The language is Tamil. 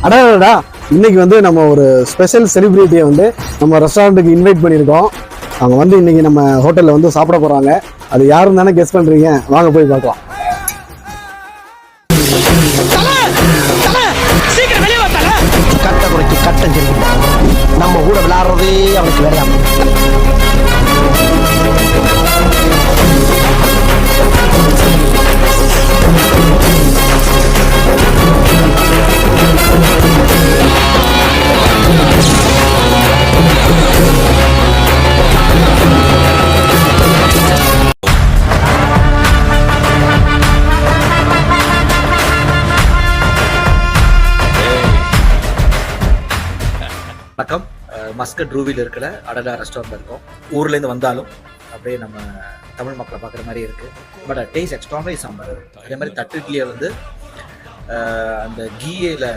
அடாடா, இன்னைக்கு வந்து நம்ம ஒரு ஸ்பெஷல் செலிபிரிட்டியை வந்து நம்ம ரெஸ்டாரண்ட்டுக்கு இன்வைட் பண்ணியிருக்கோம். அவங்க வந்து இன்னைக்கு நம்ம ஹோட்டலில் வந்து சாப்பிட போகிறாங்க. அது யாருன்னு தானே கெஸ் பண்ணுறீங்க? வாங்க போய் பார்க்கலாம். கட்ட குறைக்கு கட்டம் தெரியும். நம்ம கூட விளையாடுறதே அவனுக்கு வேலையா. வணக்கம். மஸ்கட் ரூவில் இருக்கிற அடடா ரெஸ்டாரண்ட்டில் இருக்கோம். ஊர்லேருந்து வந்தாலும் அப்படியே நம்ம தமிழ் மக்களை பார்க்குற மாதிரி இருக்குது. பட் டேஸ்ட் எக்ஸ்ட்ராமே சாம்பார். அதே மாதிரி தட்டு இட்லியை வந்து அந்த கீயில்